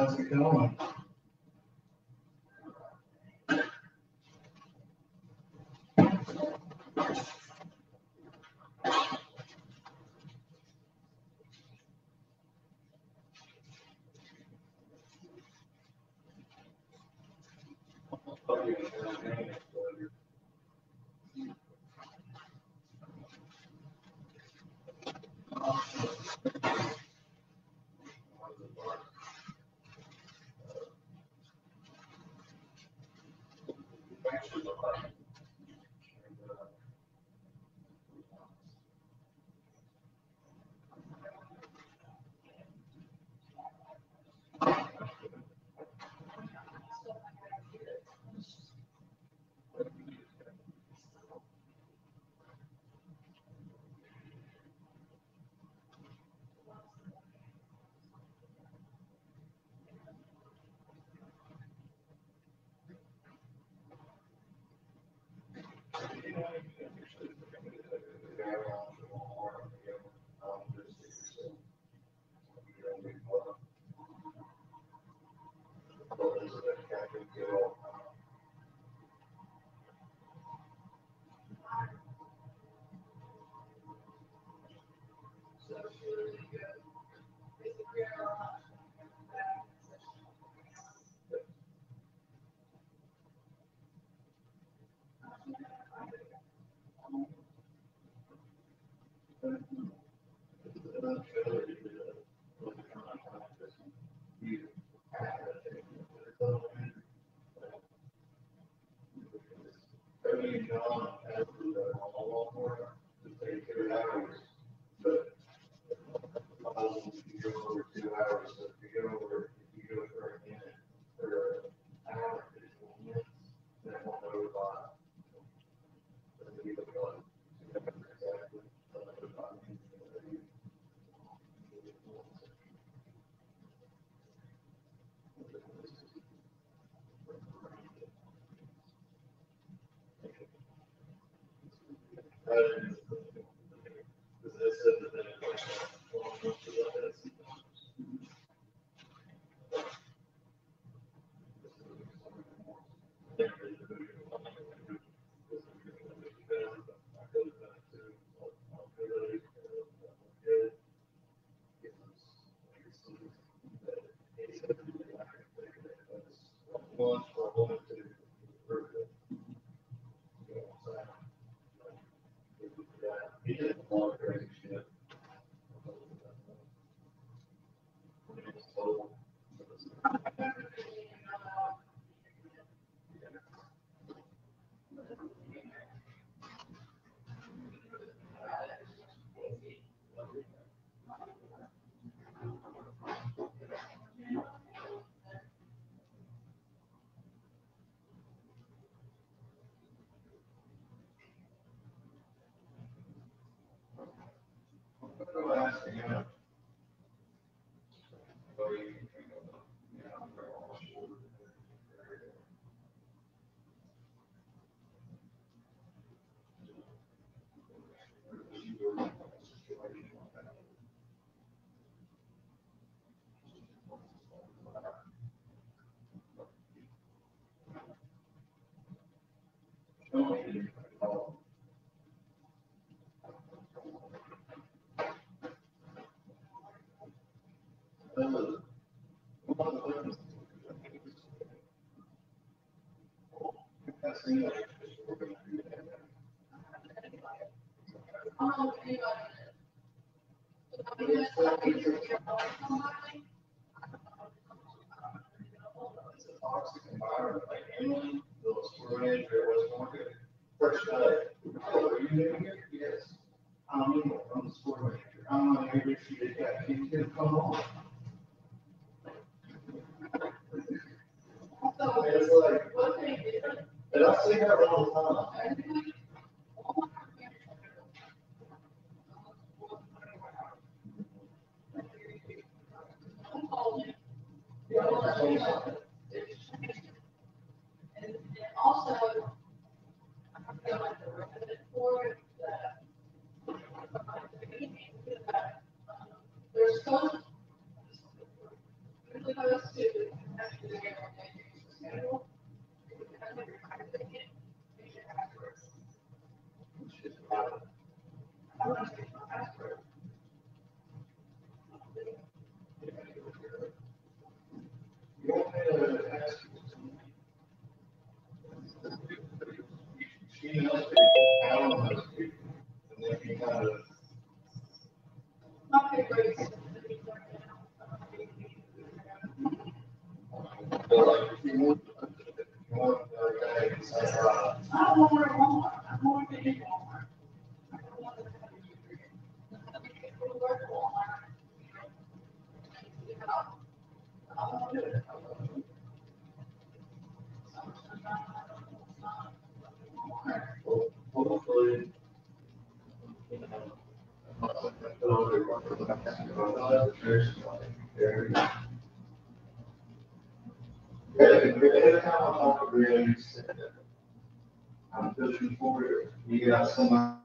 How's it going? Supposed to I'm pushing forward. You got somebody.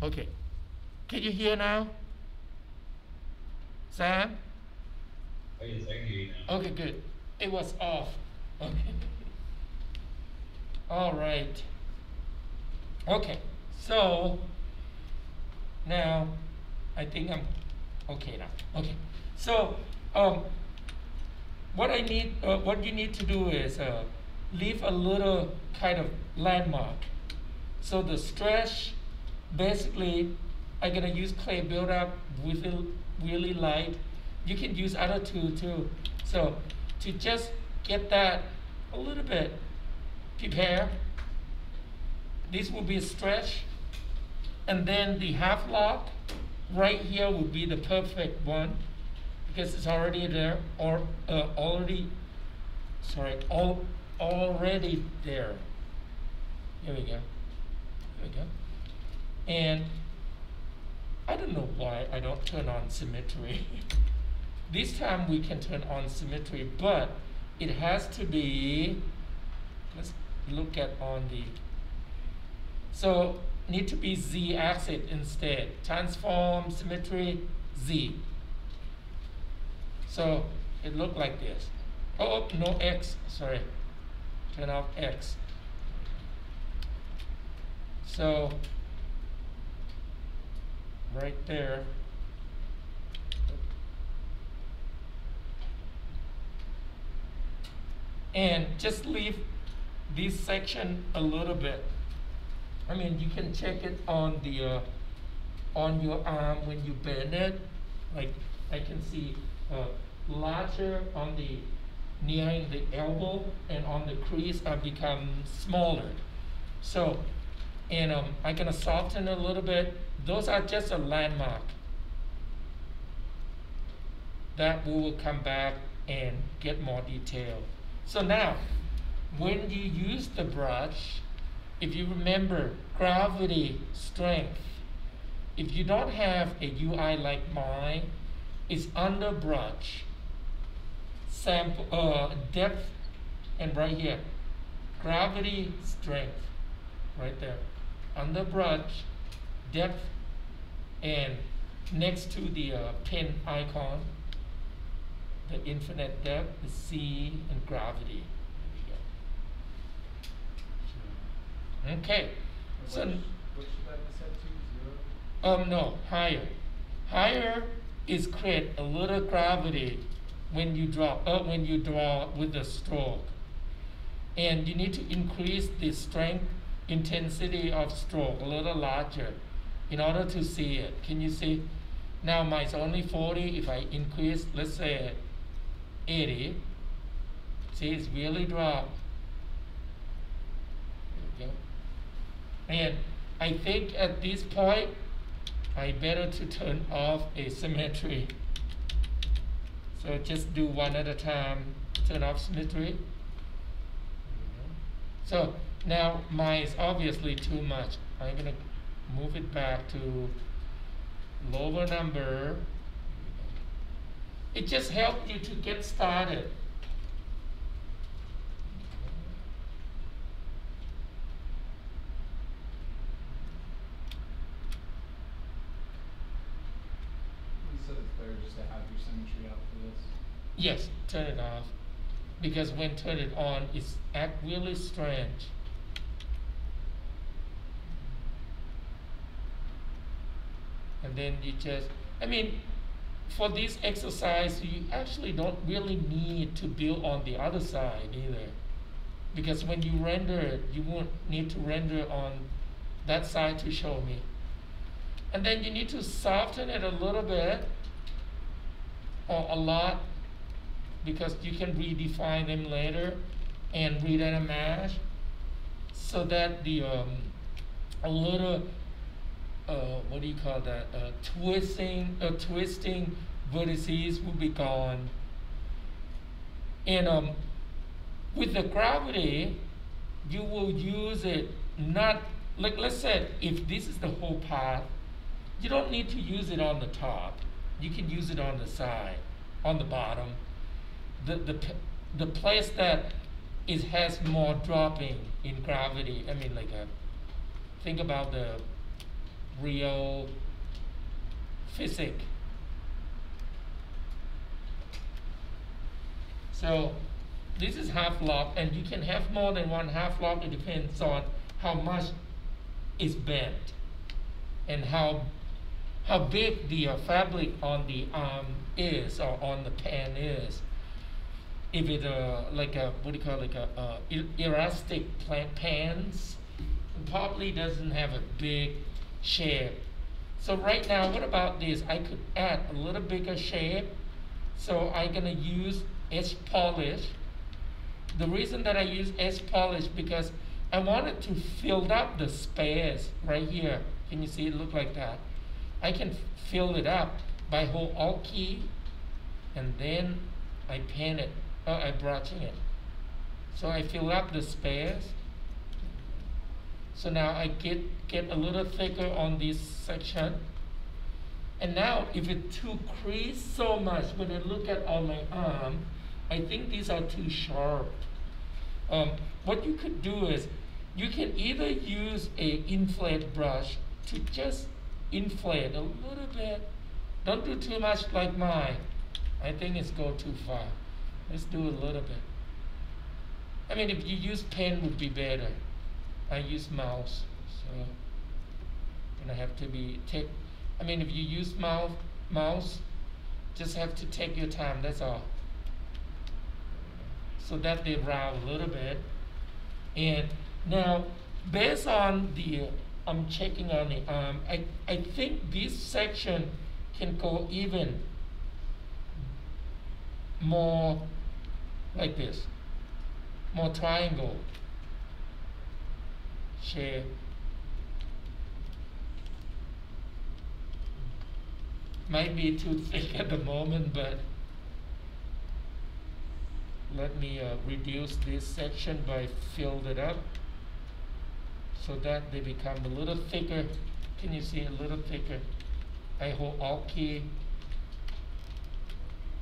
Okay. Can you hear now? Sam? Oh, yes, I can hear you now. Okay, good. It was off. Okay. All right. Okay. So now I think I'm okay now. Okay. So what you need to do is leave a little kind of landmark. So the stretch, basically, I'm gonna use clay buildup with it really light. You can use other two too. So to just get that a little bit prepare. This will be a stretch, and then the half lock right here would be the perfect one because it's already there or already there. Here we go. Here we go. And I don't know why I don't turn on symmetry. This time we can turn on symmetry, but it has to be, let's look at on the, so need to be Z axis instead. Transform symmetry Z. So it looked like this. Oh, no X, sorry. Turn off X. So right there. And just leave this section a little bit. I mean, you can check it on the on your arm when you bend it. Like I can see larger on the near the elbow, and on the crease are become smaller. So, and I'm gonna soften a little bit. Those are just a landmark that we will come back and get more detail. So now, when you use the brush, if you remember gravity, strength, if you don't have a UI like mine, it's under brush, sample, depth, and right here, gravity, strength, right there, under brush, depth, and next to the pen icon, the infinite depth, the C, and gravity. There we go. Okay. So what should that be set to? 0? No, higher. Higher is create a little gravity when you draw with the stroke. And you need to increase the strength, intensity of stroke a little larger in order to see it. Can you see? Now mine's only 40. If I increase, let's say 80, see it's really dropped. There we go. And I think at this point, I better to turn off a symmetry. So just do one at a time, turn off symmetry. So now mine is obviously too much. I'm gonna move it back to lower number. It just helps you to get started. You said it's better just to have your symmetry out for this. Yes, turn it off. Because when turn it on, it's act really strange. And then you just, I mean, for this exercise, you actually don't really need to build on the other side either. Because when you render it, you won't need to render on that side to show me. And then you need to soften it a little bit, or a lot, because you can redefine them later and redata mesh so that the a little what do you call that, twisting vertices will be gone. And with the gravity, you will use it not, like let's say if this is the whole path, you don't need to use it on the top. You can use it on the side, on the bottom. The place that it has more dropping in gravity, I mean like think about the real physics. So this is half lock, and you can have more than one half lock. It depends on how much is bent and how big the fabric on the arm is, or on the pan is. If it like a what do you call it, like a elastic pans, it probably doesn't have a big shape. So right now, what about this? I could add a little bigger shape. So I'm gonna use edge polish. The reason that I use edge polish because I wanted to fill up the space right here. Can you see it look like that? I can fill it up by hold Alt key, and then I paint it. I'm brushing it. So I fill up the space. So now I get a little thicker on this section. And now if it too crease so much, when I look at on my arm, I think these are too sharp. What you could do is you can either use a inflate brush to just inflate a little bit. Don't do too much like mine. I think it's go too far. Let's do a little bit. I mean, if you use pen would be better. I use mouse, so gonna have to be I mean, if you use mouse, just have to take your time. That's all. So that they round a little bit. And now, based on the I'm checking on the arm, I think this section can go even more like this, more triangle shape. Might be too thick at the moment, but let me reduce this section by filled it up so that they become a little thicker. Can you see a little thicker? I hold Alt key,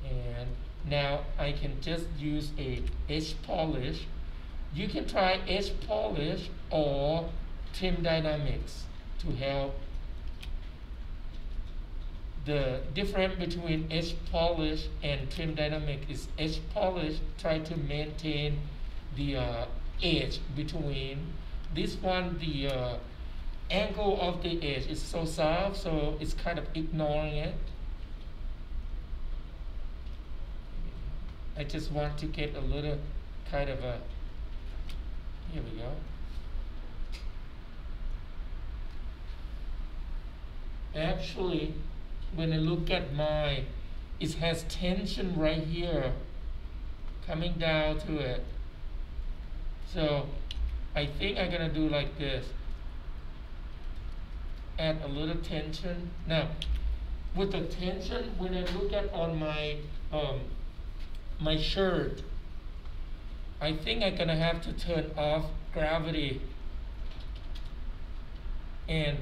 and now I can just use a edge polish. You can try edge polish or trim dynamics to help. The difference between edge polish and trim dynamic is edge polish try to maintain the edge between. This one, the angle of the edge is so soft, so it's kind of ignoring it. I just want to get a little kind of a, here we go. Actually, when I look at mine, it has tension right here coming down to it. So I think I'm gonna do like this. Add a little tension. Now, with the tension, when I look at on my my shirt, I think I'm gonna have to turn off gravity, and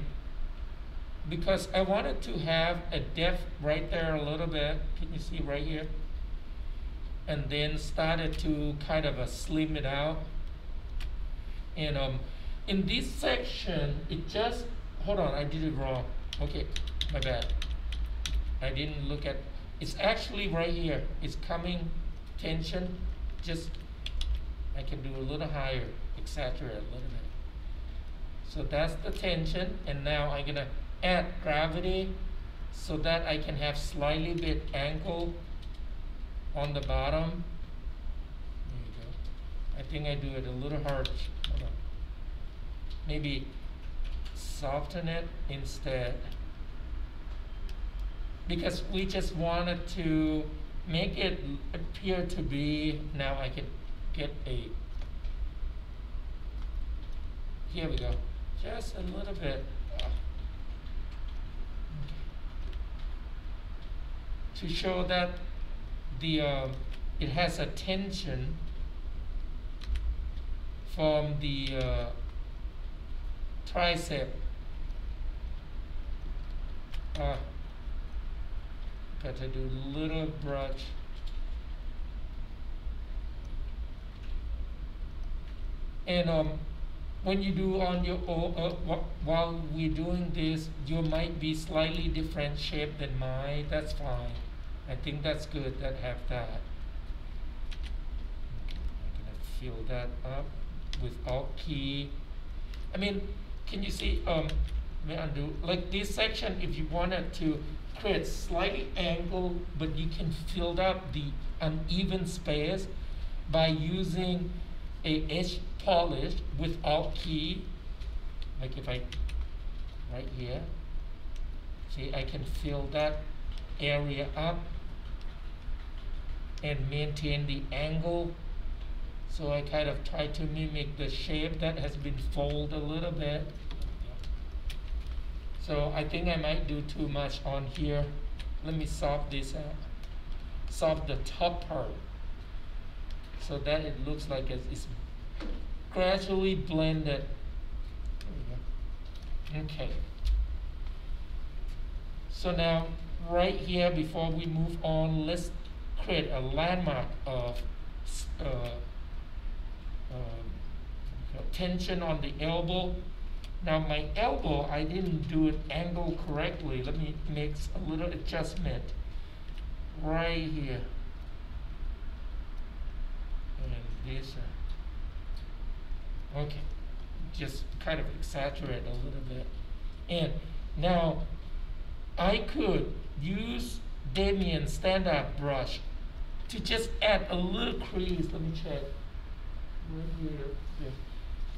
because I wanted to have a depth right there a little bit. Can you see right here? And then started to kind of slim it out. And in this section, it just, hold on, I did it wrong. Okay, my bad. I didn't look at, it's actually right here. It's coming tension, just, I can do a little higher, exaggerate a little bit. So that's the tension, and now I'm gonna add gravity so that I can have slightly bit angle on the bottom. There you go. I think I do it a little hard. Hold on. Maybe soften it instead, because we just wanted to make it appear to be, now I can get a, here we go, just a little bit. To show that the it has a tension from the tricep. Got to do a little brush. And when you do on your own, while we're doing this, you might be slightly different shape than mine. That's fine. I think that's good that have that. Okay, I'm gonna fill that up with Alt key. I mean, can you see? Let me undo. Like this section, if you wanted to create slightly angled, but you can fill up the uneven space by using a edge polish with Alt key. Like if I, right here, see, I can fill that area up and maintain the angle. So I kind of try to mimic the shape that has been folded a little bit. So I think I might do too much on here. Let me soften this out. Soften the top part so that it looks like it's gradually blended. Okay. So now, right here, before we move on, let's create a landmark of tension on the elbow. Now my elbow, I didn't do it angle correctly. Let me make a little adjustment right here. And this, okay, just kind of exaggerate a little bit. And now I could use Damien standard brush to just add a little crease. Let me check. Right here. Yeah.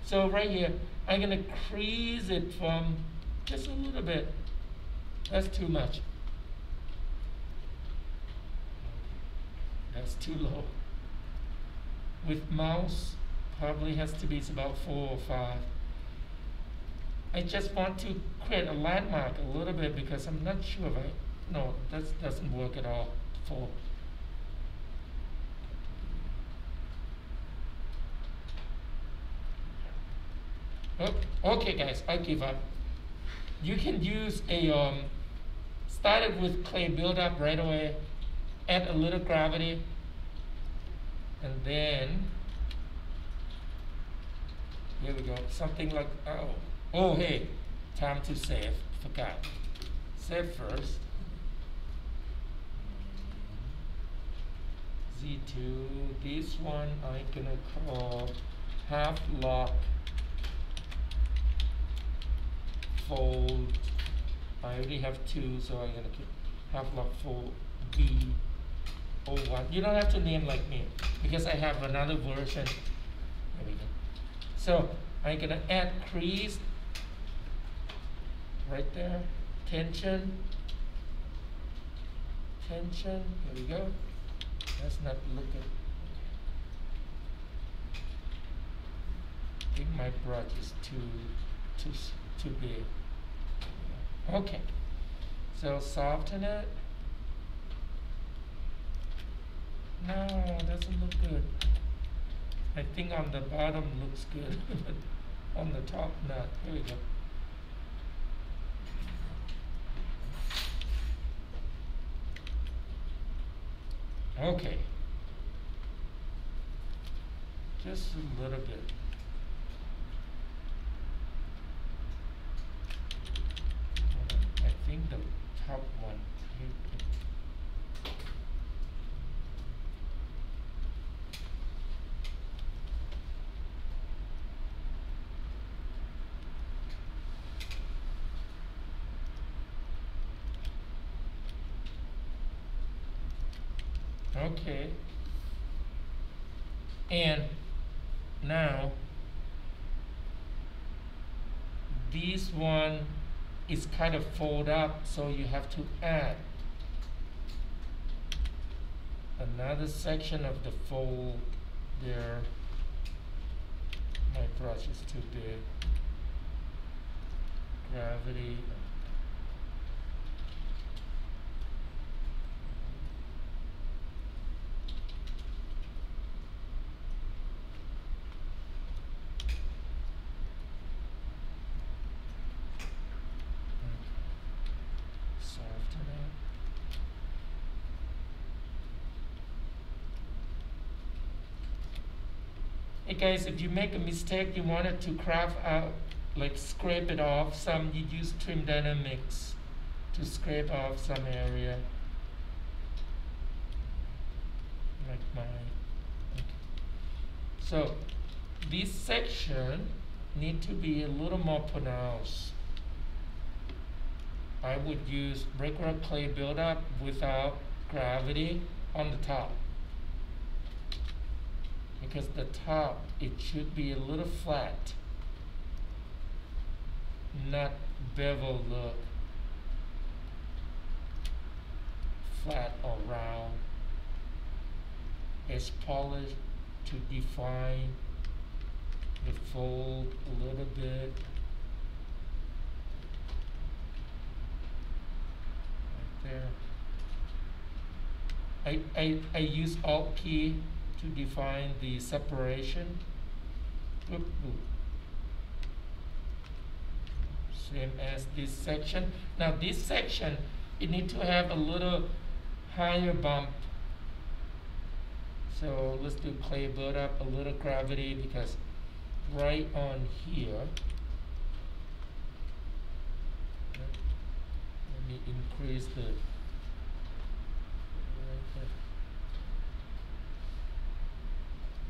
So right here, I'm gonna crease it from just a little bit. That's too much. That's too low. With mouse, probably has to be about 4 or 5. I just want to create a landmark a little bit because I'm not sure if no, that doesn't work at all. Oh, okay guys, I give up. You can use a, start it with clay buildup right away, add a little gravity, and then, here we go, something like, oh hey, time to save, forgot. Save first. Z2, this one I'm gonna call half lock fold. I already have 2, so I'm gonna keep half lock fold B01. You don't have to name like me because I have another version. There we go. So I'm gonna add crease right there. Tension. Here we go. Let's not look at. I think my brush is too big. Okay, so soften it. No, doesn't look good. I think on the bottom looks good, but on the top not. Here we go. Okay, just a little bit. I think the top one. Okay, and now this one is kind of fold up, so you have to add another section of the fold there. My brush is too big. Gravity. Hey guys, if you make a mistake, you wanted to craft out, like scrape it off some, you use trim dynamics to scrape off some area. Like mine. Okay. So this section need to be a little more pronounced. I would use regular clay buildup without gravity on the top. Because the top, it should be a little flat, not bevel look, flat or round. It's polished to define the fold a little bit. Right there. I use Alt key to define the separation. Oop, oop. Same as this section. Now this section, it needs to have a little higher bump. So let's do clay buildup, a little gravity, because right on here, let me increase the,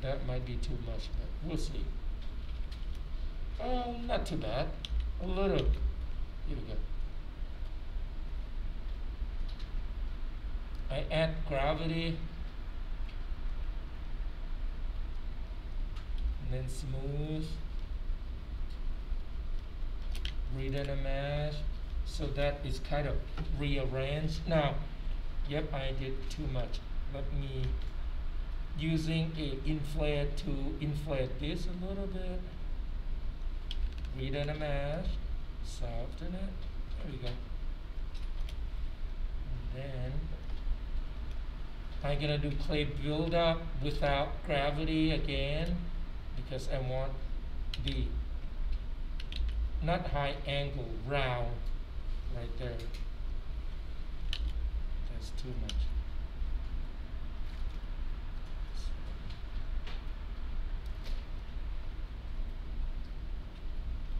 that might be too much, but we'll see. Oh, not too bad. A little. Here we go. I add gravity. And then smooth. Redynamesh. So that is kind of rearranged. Now, yep, I did too much. Let me, using a inflate to inflate this a little bit. Redynamesh, soften it. There we go. And then I'm gonna do clay buildup without gravity again, because I want the not high angle, round, right there. That's too much.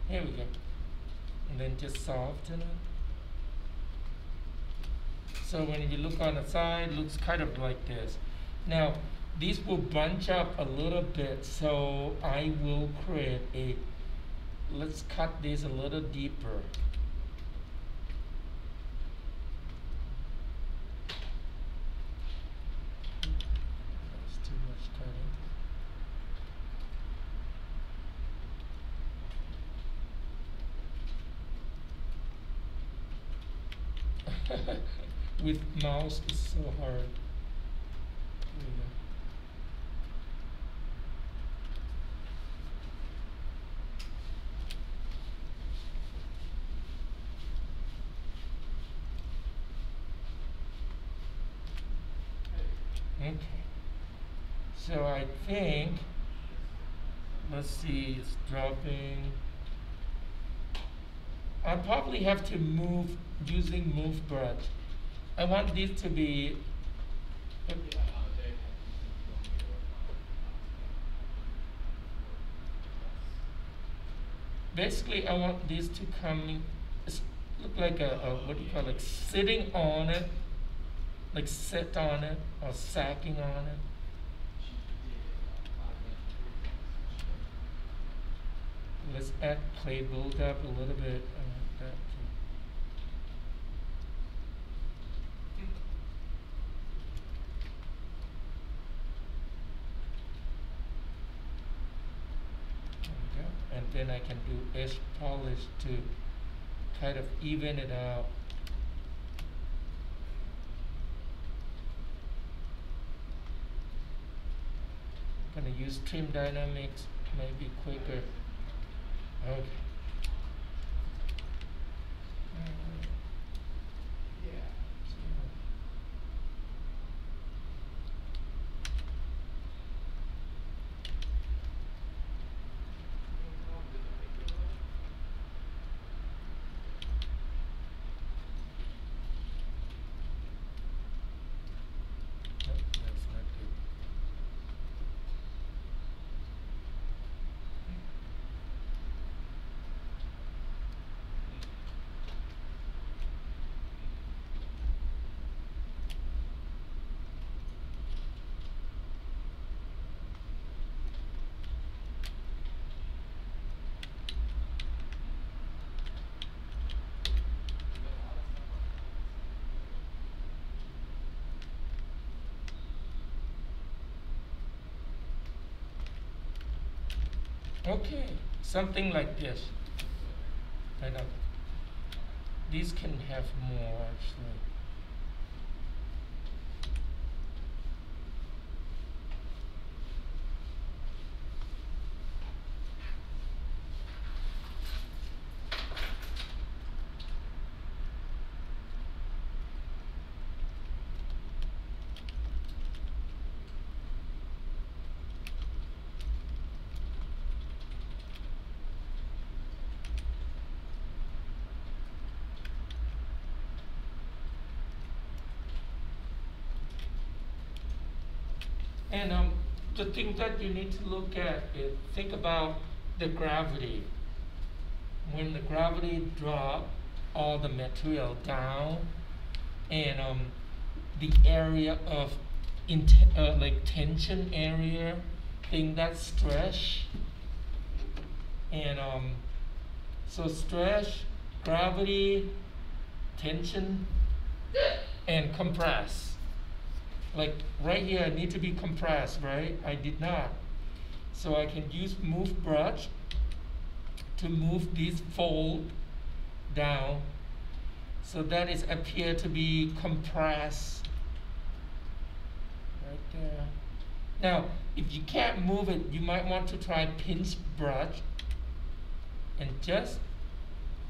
Here we go. And then just soften it. So when you look on the side, it looks kind of like this. Now, these will bunch up a little bit, so I will create a, let's cut this a little deeper. That's too much cutting. With mouse, it's so hard. Here we go. Okay. So I think, let's see, it's dropping. I probably have to move using move brush. I want this to be basically I want this to come look like a what do you call it, sitting on it, like sit on it or sacking on it. Let's add clay buildup a little bit. I want that too. And then I can do edge polish to kind of even it out. I'm gonna use trim dynamics, maybe quicker. Okay. Okay, something like this. I know. These can have more actually. And the thing that you need to look at is think about the gravity. When the gravity drop all the material down, and the area of like tension area, thing that's stress, and so stress, gravity, tension, and compress. Like right here, I need to be compressed, right? I did not. So I can use move brush to move this fold down. So that is appear to be compressed. Right there. Now, if you can't move it, you might want to try pinch brush and just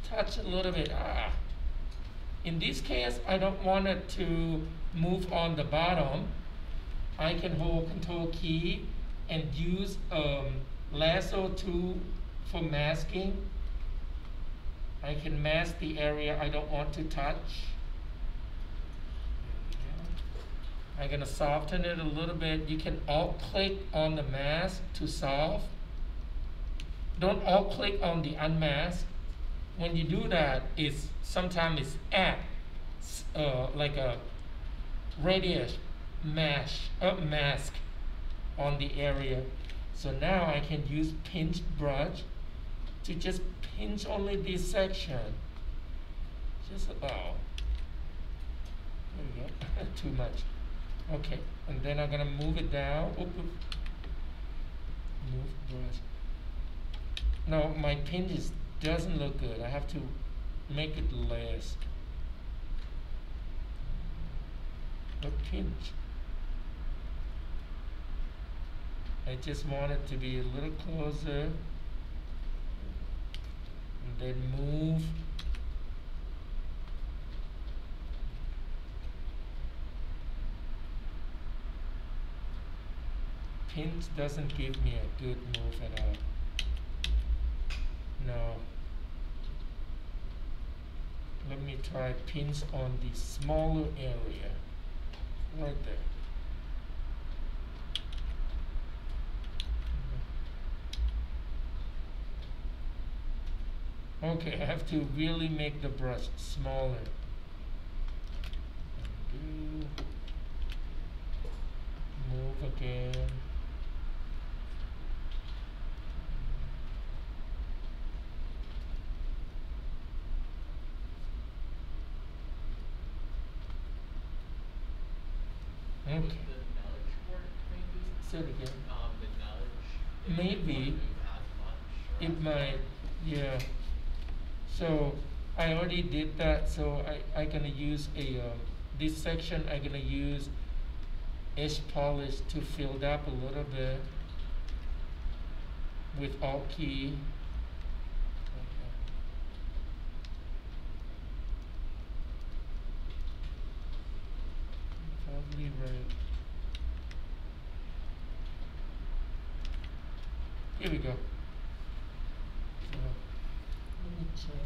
touch a little bit. In this case, I don't want it to move on the bottom. I can hold Control key and use lasso tool for masking. I can mask the area I don't want to touch. I'm gonna soften it a little bit. You can alt click on the mask to solve. Don't alt click on the unmask. When you do that, sometimes it's like a radius mask on the area. So now I can use pinch brush to just pinch only this section. Just about. There we go. Too much. Okay, and then I'm gonna move it down. Move brush. No, my pinch doesn't look good. I have to make it less. A pinch. I just want it to be a little closer. And then move. Pinch doesn't give me a good move at all. No. Let me try pinch on the smaller area. Right there. Okay, I have to really make the brush smaller. Move again. Okay. Say it again. Maybe it might, yeah. So I already did that. So I gonna use this section. I gonna use edge polish to fill it up a little bit with Alt key. Probably right. Here we go. So, let me check.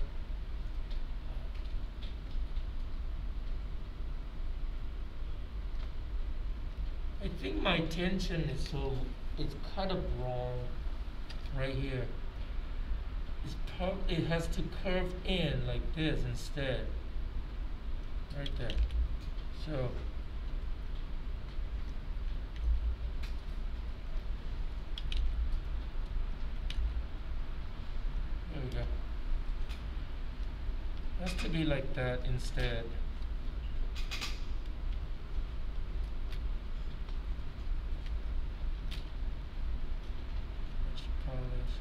I think my tension is it's kind of wrong right here. It has to curve in like this instead. Right there. So there we go. It has to be like that instead. Polish.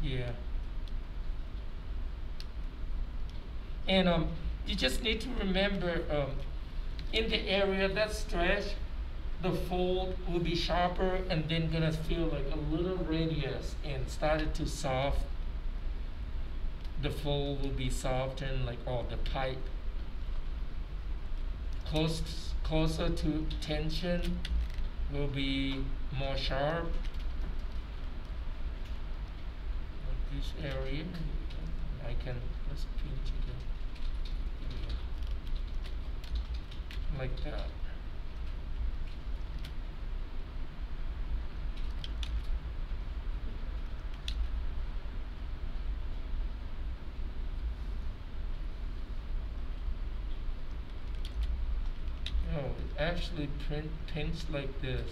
Yeah. And you just need to remember in the area that's stretched, the fold will be sharper and then gonna feel like a little radius and started to soft. The fold will be softened like all the pipe. Closer to tension will be more sharp. Like this area, let's pinch again. Like that. No, it actually pinch like this.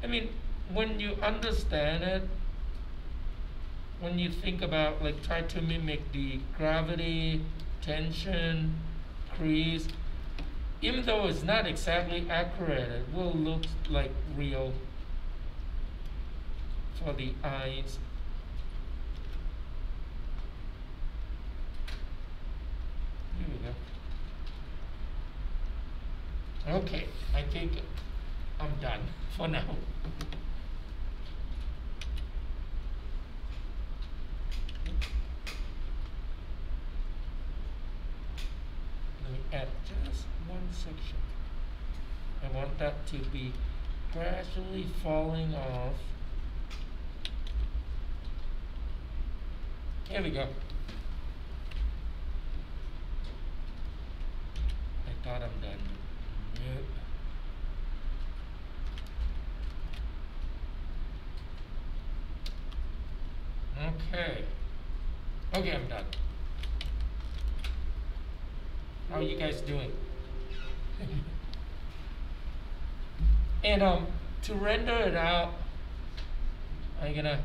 I mean, when you understand it, when you think about like try to mimic the gravity, tension, crease, even though it's not exactly accurate, it will look like real for the eyes. Here we go. Okay, I think I'm done for now. Let me add just one section. I want that to be gradually falling off. Here we go. I thought I'm done. Nope. Okay. Okay, I'm done. How are you guys doing? And to render it out, I'm gonna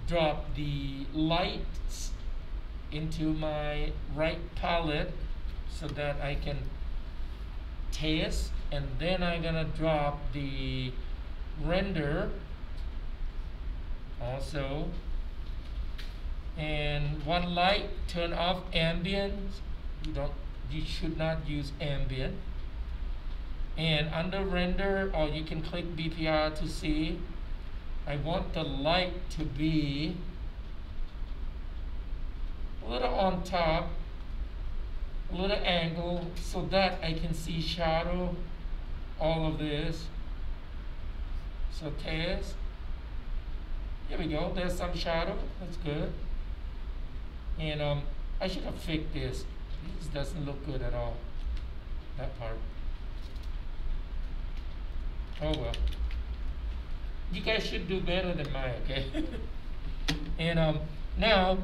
drop the lights into my right palette so that I can test, and then I'm gonna drop the render also, and one light, turn off ambient. You should not use ambient. And under render, or you can click BPR to see, I want the light to be a little on top, a little angle, so that I can see shadow, all of this. So test. Here we go, there's some shadow, that's good. And I should have fixed this. This doesn't look good at all, that part. Oh well. You guys should do better than mine, okay? And now,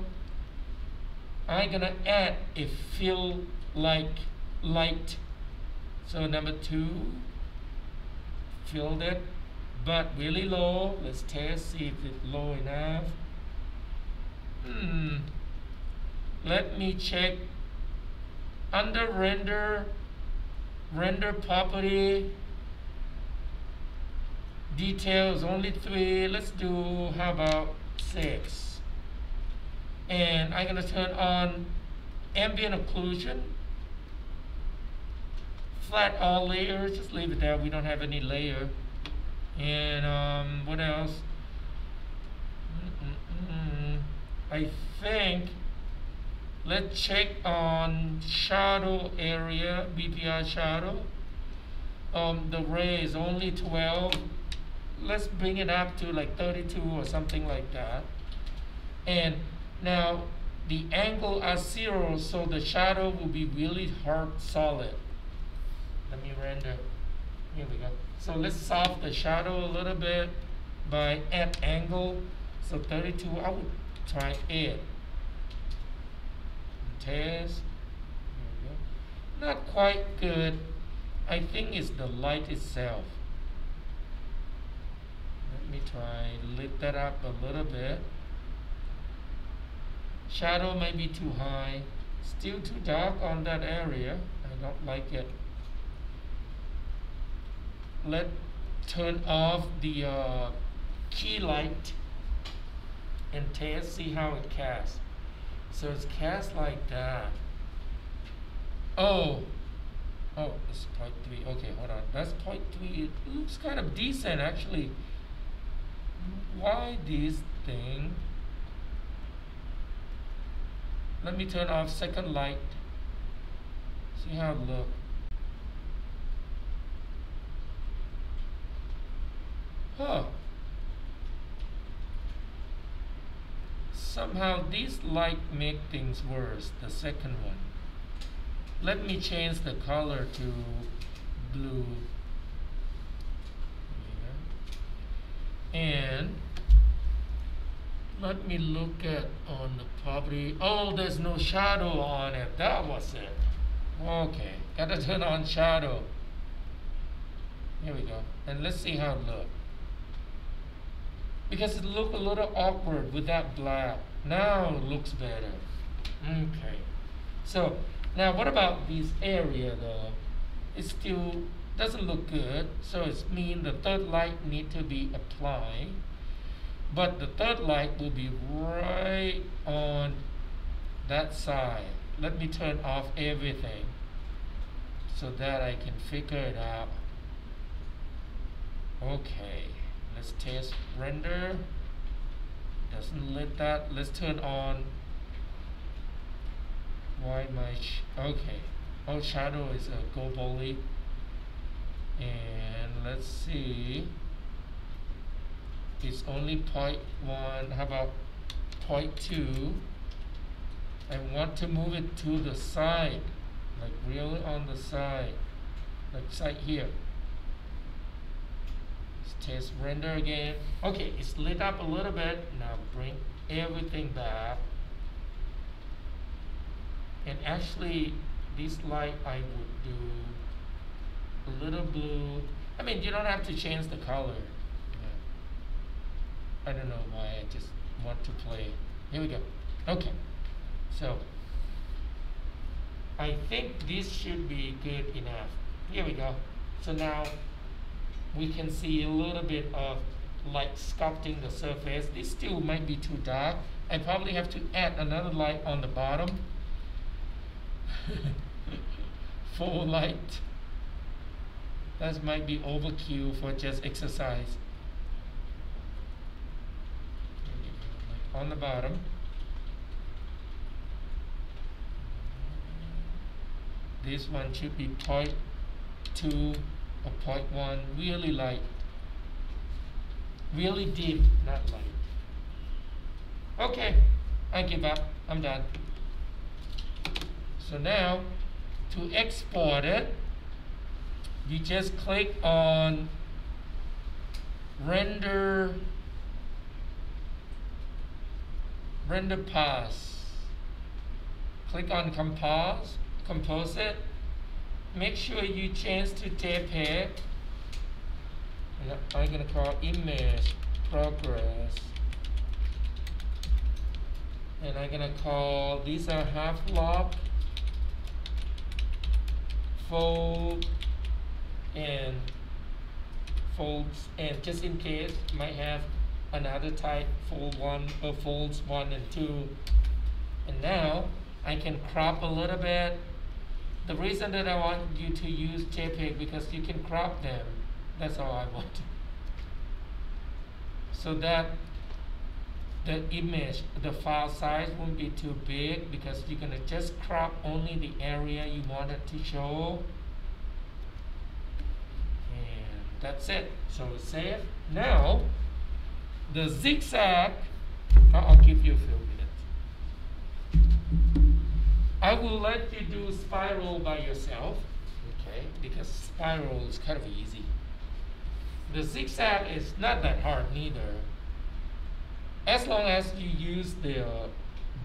I'm gonna add a fill like light. So number 2, filled it, but really low. Let's test, see if it's low enough. Let me check under render property, details only 3. Let's do, how about 6? And I'm gonna turn on ambient occlusion, flat all layers, just leave it there, we don't have any layer. And what else? I think, let's check on shadow area, BPR shadow. The ray is only 12. Let's bring it up to like 32 or something like that. And now the angle are 0, so the shadow will be really hard, solid. Let me render. Here we go. So let's soften the shadow a little bit by add angle. So 32, I would try 8. Test. Here we go. not quite good. I think it's the light itself. Let me try lift that up a little bit. Shadow may be too high, still too dark on that area. I don't like it. Let's turn off the key light and test, see how it casts. So it's cast like that. Oh, it's 0.3. Okay, hold on. That's 0.3. It looks kind of decent actually. Why this thing? Let me turn off second light. See how it looks. Huh. Somehow this light make things worse, the second one. Let me change the color to blue. And let me look at on the property. Oh, there's no shadow on it. That was it. Okay, gotta turn on shadow. Here we go. And let's see how it looks. Because it looked a little awkward with that black. Now it looks better. Okay. So now what about this area though? It still doesn't look good. So it means the third light need to be applied. But the third light will be right on that side. Let me turn off everything so that I can figure it out. Okay, let's test render. Doesn't let that. Let's turn on. Why my okay. Oh, shadow is a go bully. And let's see. It's only 0.1. How about 0.2? I want to move it to the side, like really on the side, like side here. Let's test render again. Okay, it's lit up a little bit. Now bring everything back. And actually, this light I would do a little blue. I mean, you don't have to change the color. I don't know why, I just want to play. Here we go. Okay. So, I think this should be good enough. Here we go. So now, we can see a little bit of light sculpting the surface. This still might be too dark. I probably have to add another light on the bottom. Full light. That might be overkill for just exercise. On the bottom. This one should be 0.2 or 0.1, really light. Really deep, not light. Okay, I give up, I'm done. So now, to export it, you just click on render pass. Click on compose it. Make sure you change to JPEG. And I'm gonna call image progress. And I'm gonna call these are half log, fold, and folds, and just in case might have another type, fold 1 or folds 1 and 2. And now I can crop a little bit. The reason that I want you to use JPEG because you can crop them. That's all I want. So that the image, the file size won't be too big because you're gonna just crop only the area you wanted to show. And that's it. So save. Now the zigzag, I'll give you a few minutes. I will let you do spiral by yourself, okay? Because spiral is kind of easy. The zigzag is not that hard neither. As long as you use the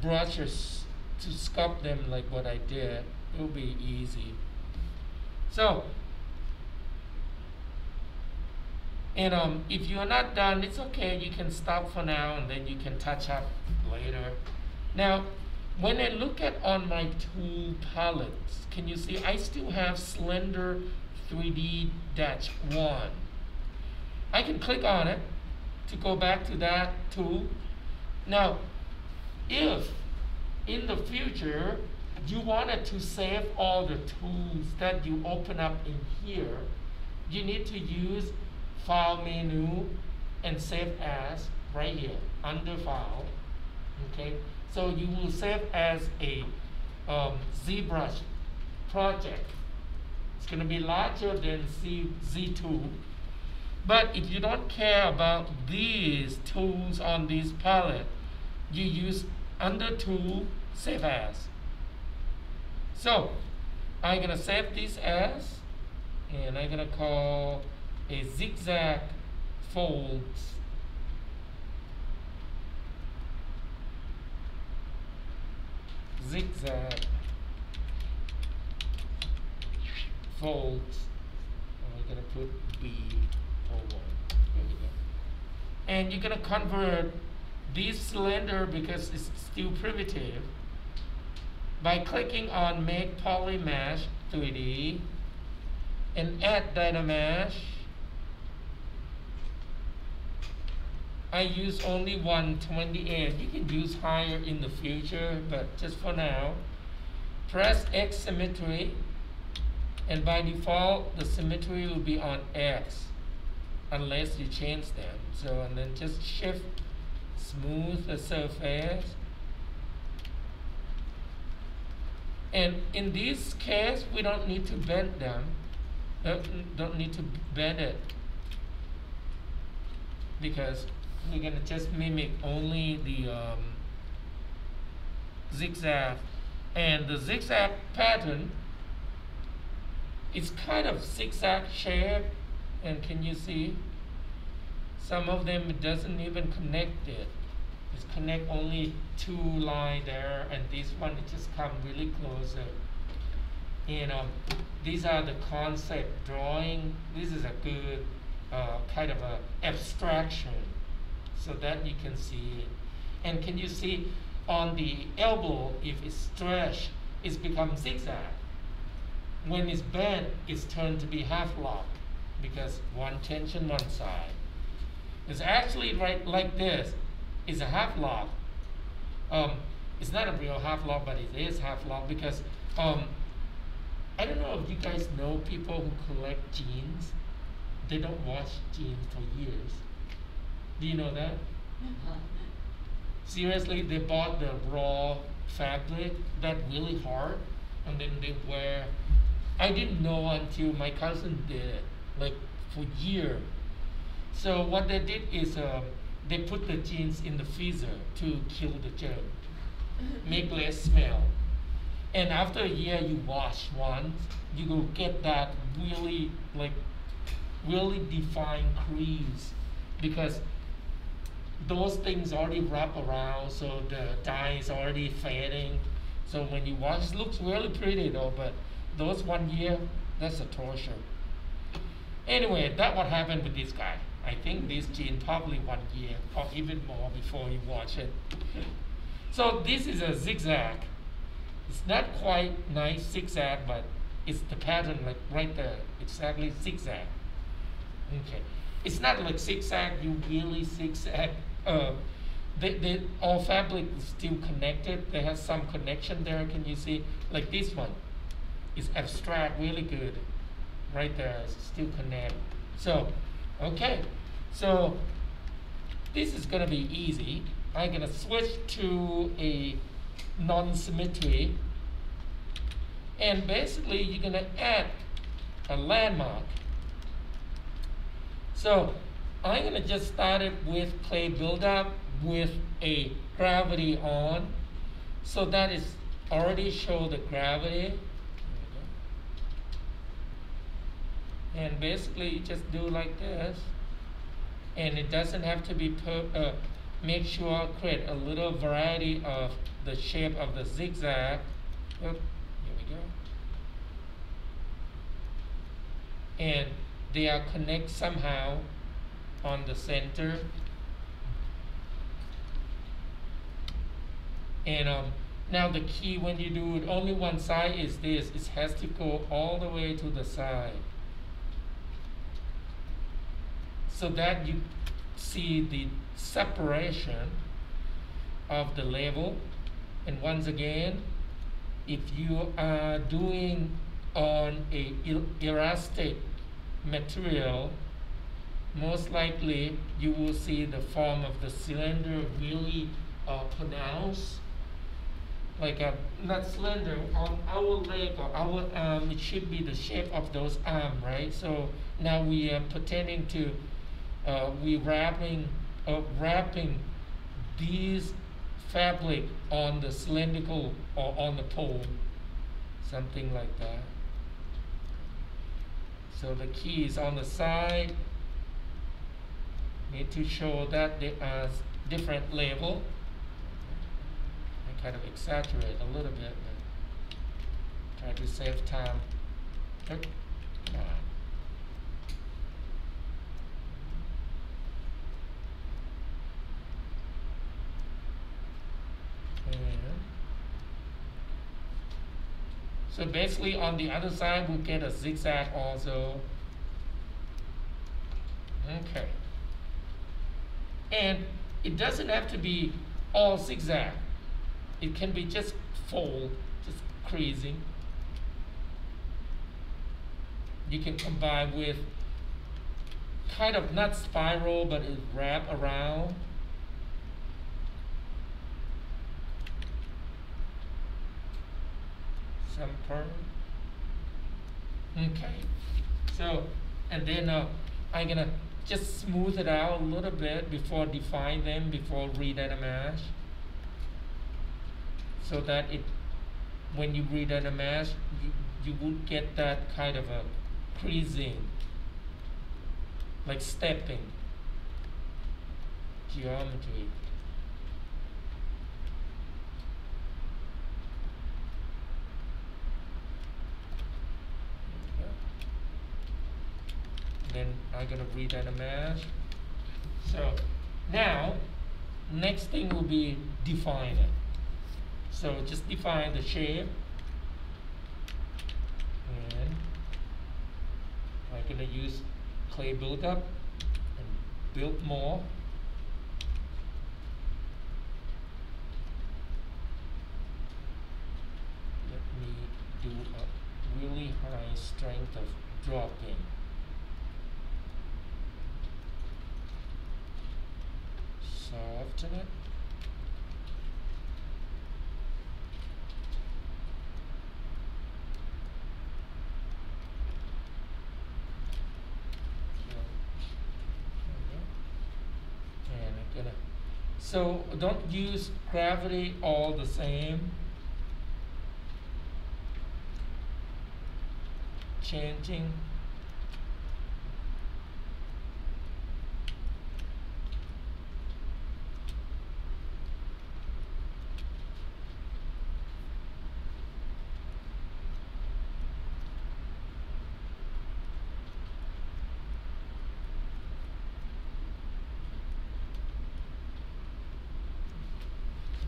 brushes to sculpt them like what I did, It will be easy. So, and if you're not done, it's okay. You can stop for now, and then you can touch up later. Now, when I look at on my tool palettes, can you see I still have Slender 3D-1. I can click on it to go back to that tool. Now, if in the future you wanted to save all the tools that you open up in here, you need to use File menu and Save As right here under File. Okay, so you will save as a ZBrush project. It's going to be larger than Z2. But if you don't care about these tools on this palette, you use under Tool, Save As. So I'm going to save this as, and I'm going to call a zigzag folds. Zigzag folds. I'm going to put B over. There we go. And you're going to convert this cylinder, because it's still primitive, by clicking on Make Polymesh 3D and add Dynamesh. I use only 128. You can use higher in the future, but just for now, press X symmetry, and by default the symmetry will be on X unless you change them. So, and then just shift, smooth the surface. And in this case, we don't need to bend them. Don't need to bend it, because we're going to just mimic only the zigzag. And the zigzag pattern is kind of zigzag shape. And can you see? Some of them it doesn't even connect it. It's connect only two lines there, and this one it just come really closer. And these are the concept drawing. This is a good kind of a abstraction, so that you can see it. And can you see on the elbow, if it's stretched, it's become zigzag. When it's bent, it's turned to be half lock, because one tension one side. It's actually right like this. It's a half lock. It's not a real half lock, but it is half lock, because I don't know if you guys know people who collect jeans. They don't wash jeans for years. Do you know that? Seriously, they bought the raw fabric that really hard, and then they wear. I didn't know until my cousin did it, like for years. So what they did is they put the jeans in the freezer to kill the germ, make less smell. And after a year, you wash once, you will get that really really defined crease, because those things already wrap around, so the dye is already fading. So when you wash, it looks really pretty though, but those 1 year, that's a torture. Anyway, that's what happened with this guy. I think this jean probably 1 year or even more before you wash it. So this is a zigzag. It's not quite nice zigzag, but it's the pattern like right there, exactly zigzag. Okay, it's not like zigzag, you really zigzag. All fabric is still connected. They have some connection there. Can you see? Like this one, it's abstract, really good. Right there, it's still connect. So, okay, so this is gonna be easy. I'm gonna switch to a non-symmetry, and basically you're gonna add a landmark. So I'm gonna just start it with clay buildup with a gravity on, so that is already show the gravity. And basically you just do like this, and it doesn't have to be make sure create a little variety of the shape of the zigzag. Oop, here we go. and they are connect somehow on the center. And now the key when you do it, only one side is this. It has to go all the way to the side, so that you see the separation of the level. And once again, if you are doing on a elastic material, most likely you will see the form of the cylinder really pronounced, like a not cylinder on our leg or our arm. It should be the shape of those arms, right? So now we are pretending to we wrapping these fabric on the cylindrical or on the pole, something like that. So the key is on the side. Need to show that there are different level. I kind of exaggerate a little bit, but try to save time. Okay. So basically on the other side we'll get a zigzag also. Okay. And it doesn't have to be all zigzag. It can be just fold, just creasing. You can combine with kind of not spiral, but it wrap around. Some part. Okay. So, and then I'm gonna just smooth it out a little bit before define them, before re-dynamize, so that it, when you re-dynamize, you would get that kind of a creasing, like stepping geometry. Then I'm gonna re-dynamize. So now, next thing will be define it. So just define the shape, and I'm gonna use clay buildup and build more. Let me do a really high strength of dropping. Soften it. And I'm gonna, so don't use gravity all the same. Changing.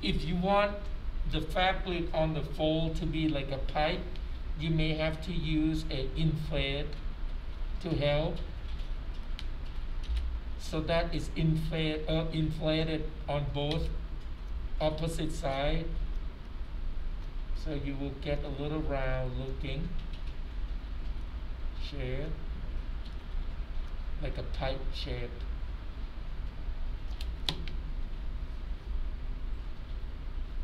If you want the fabric on the fold to be like a pipe, you may have to use an inflate to help. So that is inflated on both opposite sides. So you will get a little round looking shape, like a pipe shape.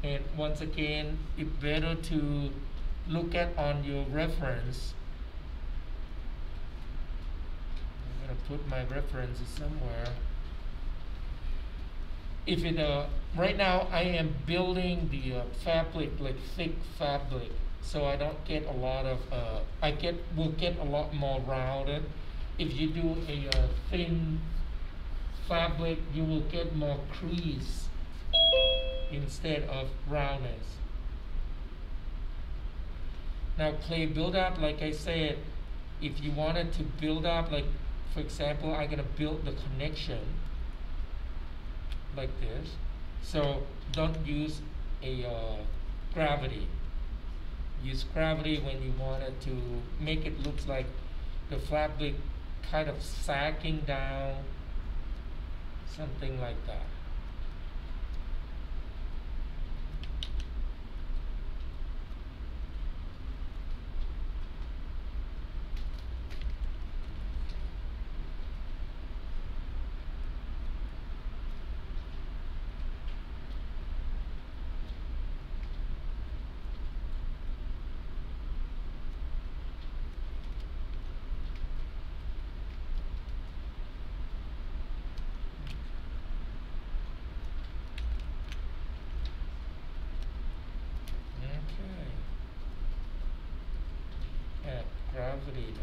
And once again, it's better to look at on your reference. I'm gonna put my references somewhere. If it right now I am building the fabric, like thick fabric, so I don't get a lot of will get a lot more rounded. If you do a thin fabric, you will get more crease instead of roundness. Now clay buildup, like I said, if you wanted to build up, like for example, I'm gonna build the connection like this. So don't use a gravity. Use gravity when you wanted to make it look like the fabric kind of sagging down, something like that. Add gravity now.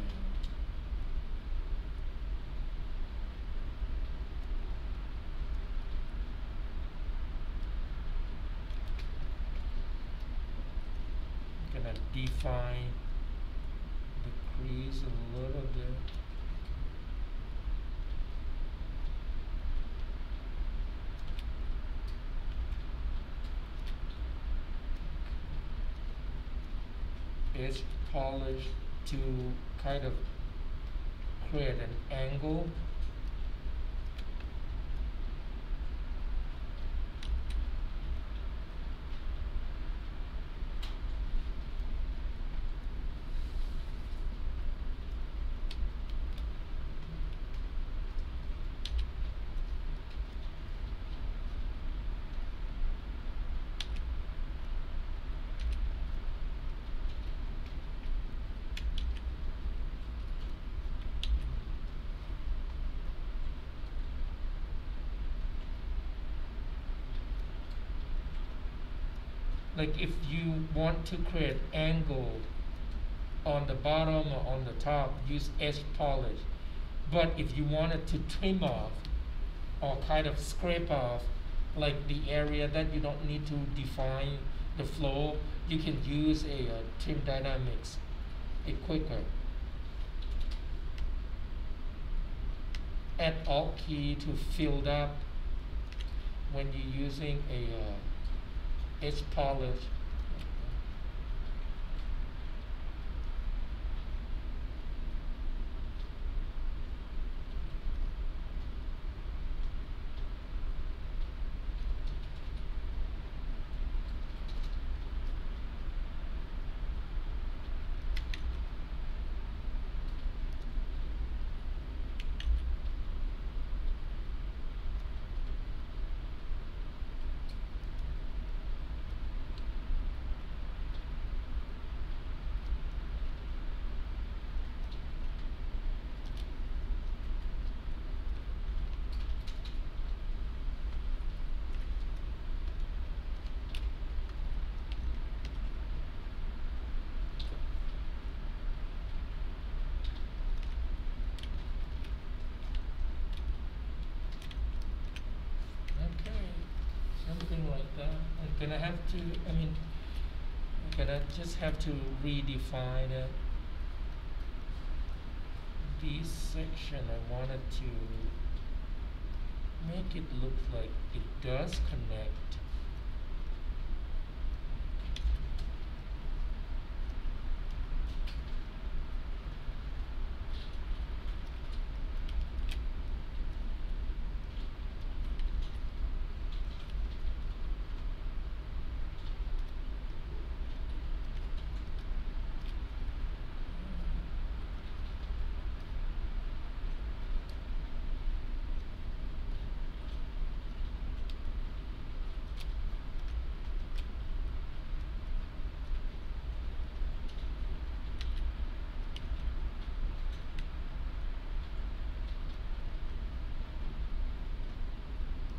I'm gonna define the crease a little bit. Edge polish to kind of create an angle. Like if you want to create angle on the bottom or on the top, use edge polish. But if you wanted to trim off or kind of scrape off like the area that you don't need to define the flow, you can use a trim dynamics, a quicker. Add Alt key to fill up when you're using a edge polish. Something like that. I'm gonna have to, I'm gonna just have to redefine it. This section, I wanted to make it look like it does connect.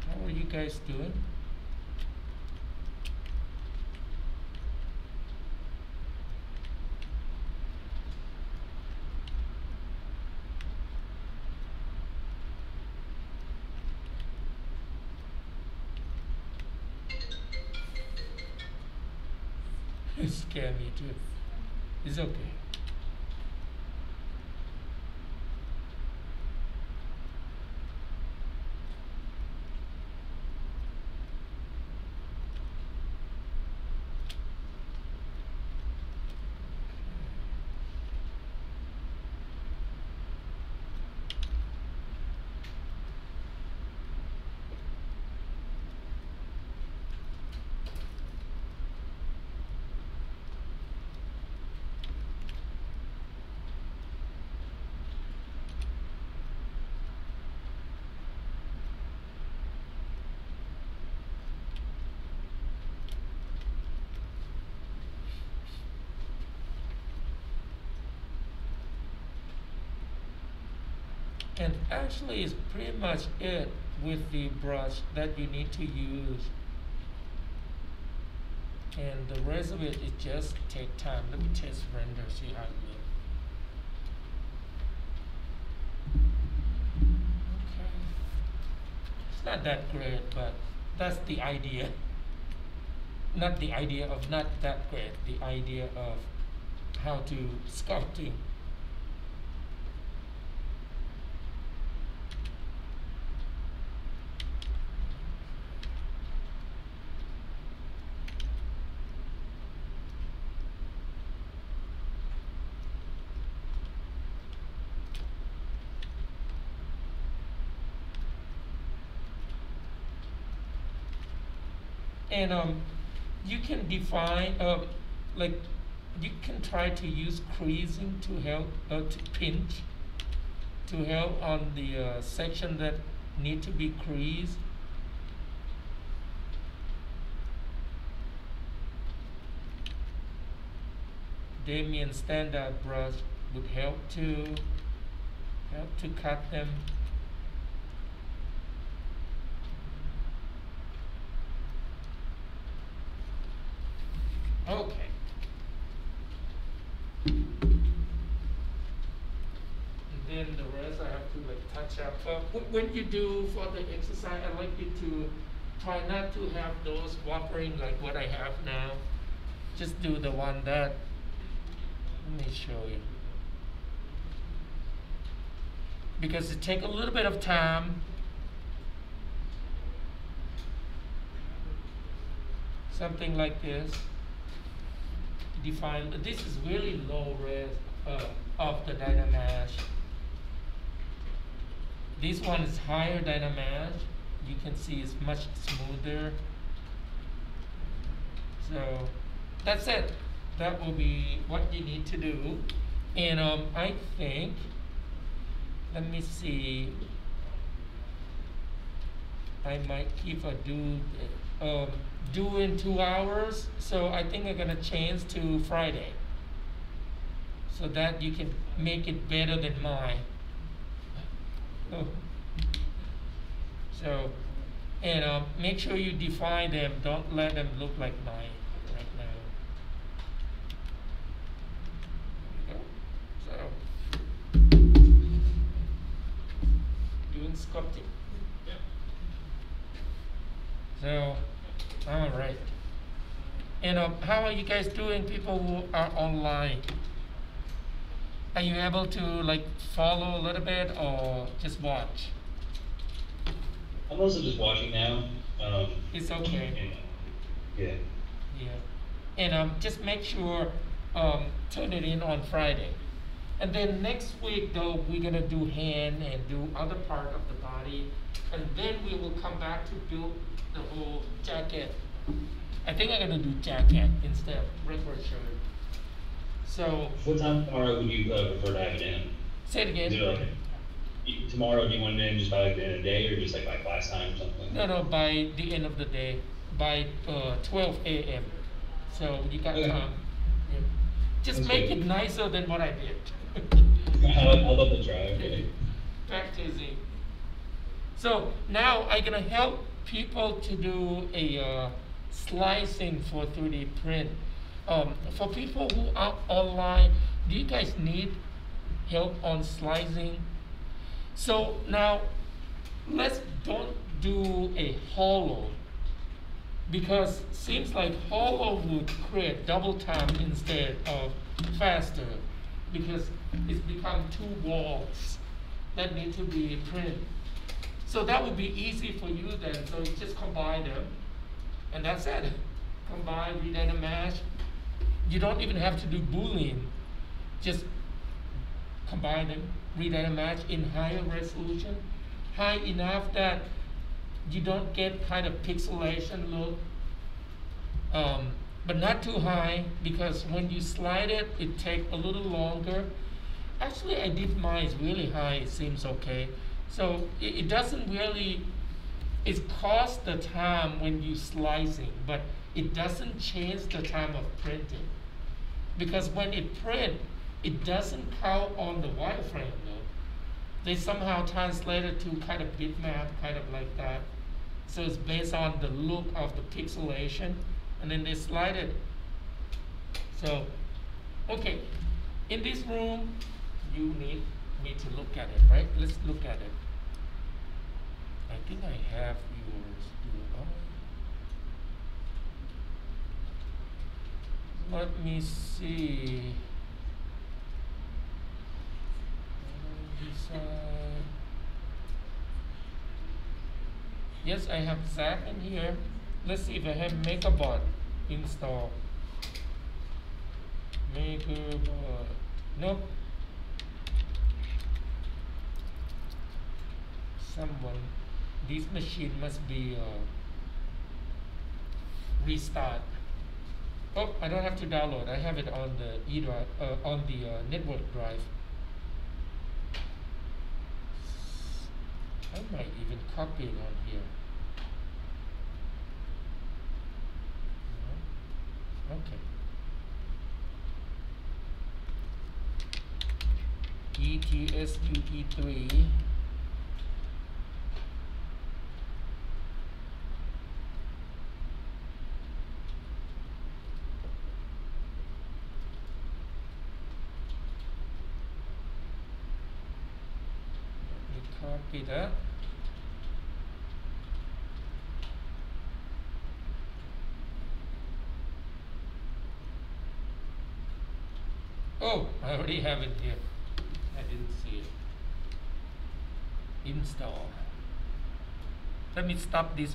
How are you guys doing? It scared me too. It's okay. And actually it's pretty much it with the brush that you need to use. And the rest of it is just take time. Let me test render, see how it looks. Okay. It's not that great, but that's the idea. Not the idea of not that great, the idea of how to sculpting. And you can define, like, you can try to use creasing to help, to pinch, to help on the section that need to be creased. Damien standard brush would help to cut them. Okay. And then the rest I have to like touch up. When you do for the exercise, I like you to try not to have those wavering like what I have now. Just do the one that, let me show you. Because it takes a little bit of time. Something like this. Define, this is really low res of the Dynamash. This one is higher Dynamash. You can see it's much smoother. So that's it. That will be what you need to do. And I think, let me see, I might keep a due in 2 hours, so I think I'm gonna change to Friday so that you can make it better than mine. So, and make sure you define them, don't let them look like mine right now. So, doing sculpting. So, all right. And how are you guys doing, people who are online? Are you able to like follow a little bit or just watch? I'm also just watching now. It's okay. Yeah. Yeah. And just make sure turn it in on Friday. And then next week though, we're gonna do hand and do other part of the body. And then we will come back to build the whole jacket. I think I'm gonna do jacket instead of regular shirt. So. What time tomorrow would you prefer to have it in? Say it again. Is it like, tomorrow, do you want it in just by like the end of the day or just like by class time or something? No, by the end of the day, by 12 a.m. So you got time. Yeah. Just That's make good. it nicer than what I did. I'll love to try. Okay. Practicing. So now I'm gonna help people to do a slicing for 3D print. For people who are online, do you guys need help on slicing? So now let's don't do a hollow, because seems like hollow would create double time instead of faster, because it's become two walls that need to be printed. So that would be easy for you then. So you just combine them, and that's it. Combine, Dynamash. You don't even have to do Boolean. Just combine them, Dynamash in higher resolution, high enough that you don't get kind of pixelation look, but not too high, because when you slide it, it takes a little longer. Actually, I did mine really high. It seems okay. So it doesn't really, it costs the time when you slicing, but it doesn't change the time of printing. Because when it print, it doesn't count on the wireframe though. they somehow translated to kind of bitmap, kind of like that. So it's based on the look of the pixelation, and then they slide it. So, okay, in this room, you need me to look at it, right? Let's look at it. I think I have yours. Let me see. Yes, I have Zap in here. Let's see if I have MakerBot installed. MakerBot. Nope. Someone. This machine must be restart. Oh, I don't have to download. I have it on the E drive, on the network drive. I might even copy it on here. Okay. ETSUE3. Copy that. Oh, I already have it here. I didn't see it. Install. Let me stop this.